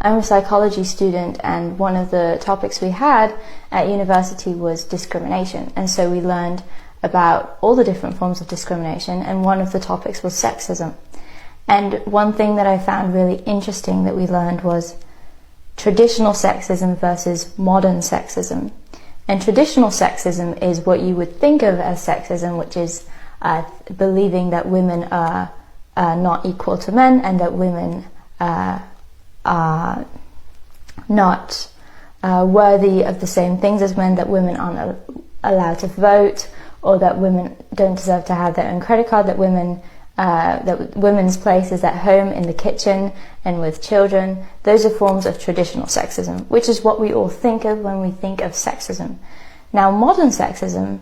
I'm a psychology student, and one of the topics we had at university was discrimination. And so we learned about all the different forms of discrimination, and one of the topics was sexism. And one thing that I found really interesting that we learned was traditional sexism versus modern sexism. And traditional sexism is what you would think of as sexism, which is believing that women are not equal to men, and that women are not worthy of the same things as men, that women aren't allowed to vote, or that women don't deserve to have their own credit card, that women's place is at home in the kitchen and with children. Those are forms of traditional sexism, which is what we all think of when we think of sexism. Now, modern sexism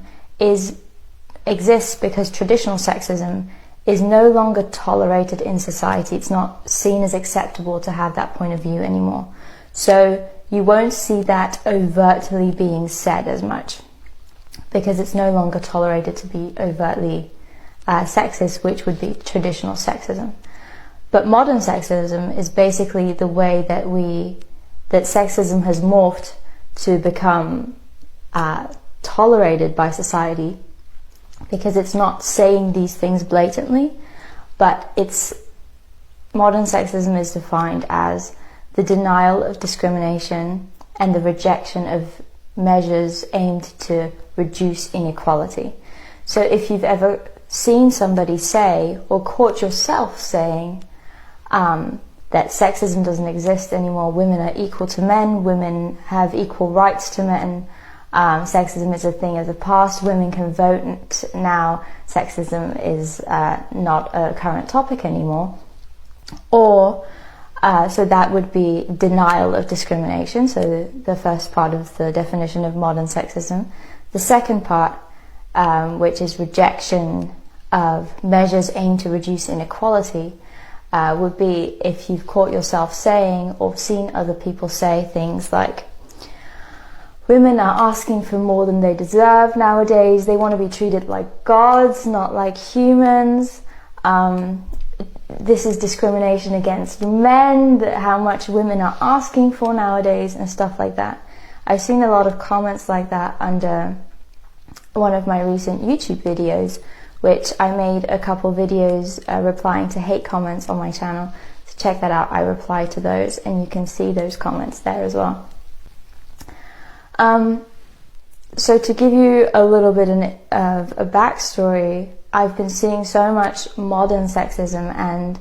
exists because traditional sexism is no longer tolerated in society. It's not seen as acceptable to have that point of view anymore. So you won't see that overtly being said as much, because it's no longer tolerated to be overtly sexist, which would be traditional sexism. But modern sexism is basically the way that sexism has morphed to become tolerated by society, because it's not saying these things blatantly, but modern sexism is defined as the denial of discrimination and the rejection of measures aimed to reduce inequality. So if you've ever seen somebody say, or caught yourself saying, that sexism doesn't exist anymore, women are equal to men, women have equal rights to men, sexism is a thing of the past, women can vote now, sexism is not a current topic anymore. Or, so that would be denial of discrimination, so the first part of the definition of modern sexism. The second part, which is rejection of measures aimed to reduce inequality, would be if you've caught yourself saying or seen other people say things like, women are asking for more than they deserve nowadays, they want to be treated like gods, not like humans, this is discrimination against men, how much women are asking for nowadays, and stuff like that. I've seen a lot of comments like that under one of my recent YouTube videos, which I made a couple videos replying to hate comments on my channel. So check that out. I reply to those, and you can see those comments there as well. So to give you a little bit of a backstory, I've been seeing so much modern sexism, and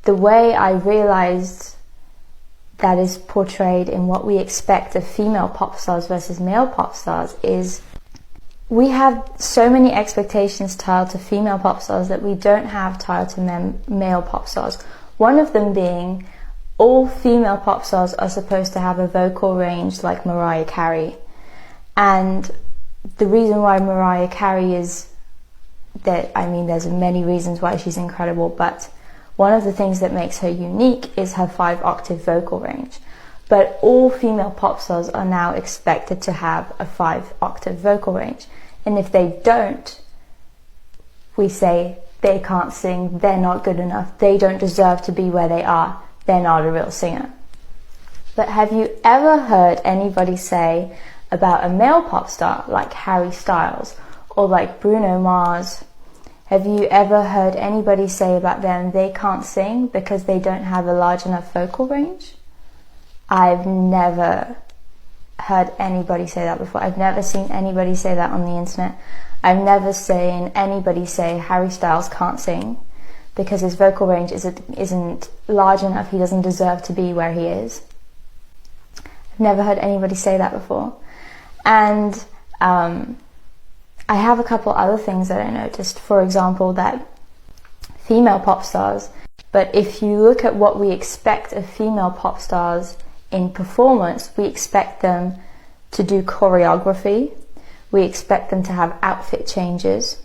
the way I realized that is portrayed in what we expect of female pop stars versus male pop stars is we have so many expectations tied to female pop stars that we don't have tied to male pop stars. One of them being all female pop stars are supposed to have a vocal range like Mariah Carey. And the reason why Mariah Carey is that, I mean, there's many reasons why she's incredible, but one of the things that makes her unique is her 5-octave vocal range. But all female pop stars are now expected to have a 5-octave vocal range. And if they don't, we say they can't sing, they're not good enough, they don't deserve to be where they are, they're not a real singer. But have you ever heard anybody say about a male pop star like Harry Styles or like Bruno Mars? Have you ever heard anybody say about them they can't sing because they don't have a large enough vocal range? I've never heard anybody say that before. I've never seen anybody say that on the internet. I've never seen anybody say Harry Styles can't sing because his vocal range isn't large enough, he doesn't deserve to be where he is. I've never heard anybody say that before. And I have a couple other things that I noticed. For example, that female pop stars, but if you look at what we expect of female pop stars in performance, we expect them to do choreography, we expect them to have outfit changes,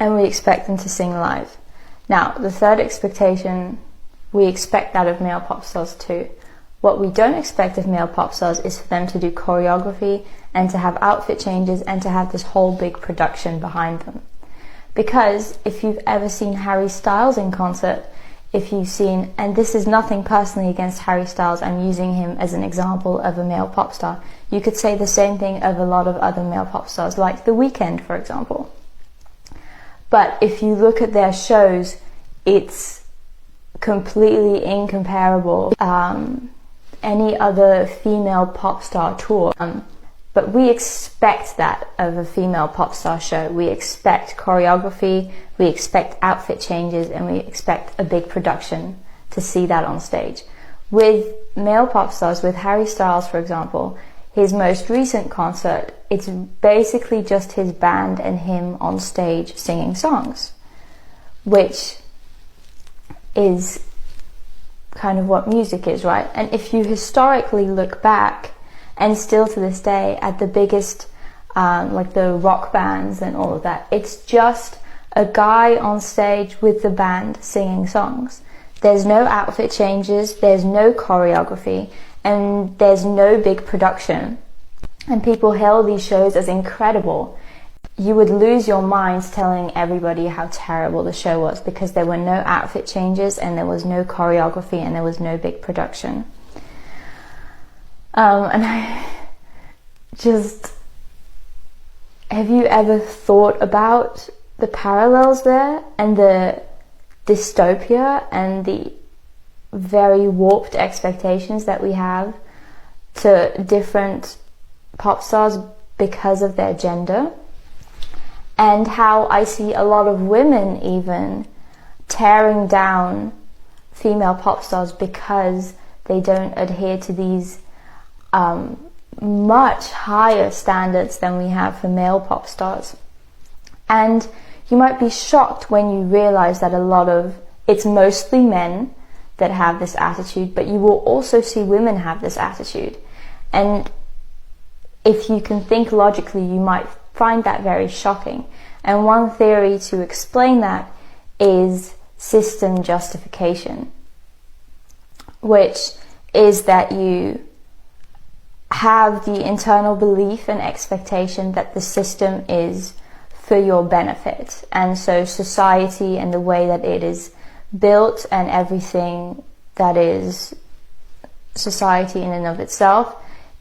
and we expect them to sing live. Now, the third expectation, we expect that of male pop stars too. What we don't expect of male pop stars is for them to do choreography and to have outfit changes and to have this whole big production behind them. Because if you've ever seen Harry Styles in concert, if you've seen, and this is nothing personally against Harry Styles, I'm using him as an example of a male pop star. You could say the same thing of a lot of other male pop stars, like The Weeknd, for example. But if you look at their shows, it's completely incomparable any other female pop star tour. But we expect that of a female pop star show. We expect choreography, we expect outfit changes, and we expect a big production to see that on stage. With male pop stars, with Harry Styles, for example, his most recent concert, it's basically just his band and him on stage singing songs, which is kind of what music is, right? And if you historically look back, and still to this day, at the biggest, like the rock bands and all of that, it's just a guy on stage with the band singing songs. There's no outfit changes, there's no choreography, and there's no big production. And people hail these shows as incredible. You would lose your minds telling everybody how terrible the show was, because there were no outfit changes, and there was no choreography, and there was no big production. And I just, have you ever thought about the parallels there, and the dystopia and the very warped expectations that we have to different pop stars because of their gender? And how I see a lot of women even tearing down female pop stars because they don't adhere to these much higher standards than we have for male pop stars. And you might be shocked when you realize that it's mostly men that have this attitude, but you will also see women have this attitude. And if you can think logically, you might find that very shocking. And one theory to explain that is system justification, which is that you have the internal belief and expectation that the system is for your benefit. And so society and the way that it is built and everything that is society in and of itself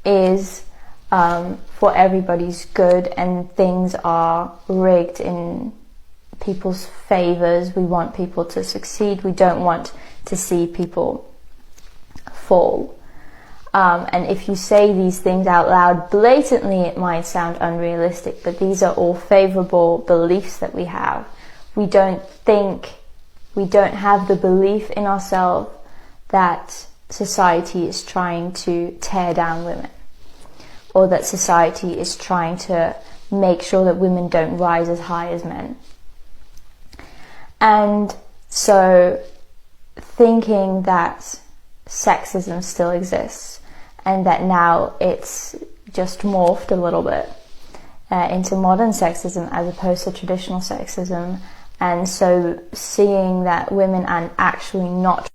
is for everybody's good, and things are rigged in people's favors. We want people to succeed. We don't want to see people fall. And if you say these things out loud, blatantly, it might sound unrealistic, but these are all favorable beliefs that we have. We don't have the belief in ourselves that society is trying to tear down women, or that society is trying to make sure that women don't rise as high as men. And so thinking that sexism still exists, and that now it's just morphed a little bit into modern sexism as opposed to traditional sexism, and so seeing that women are actually not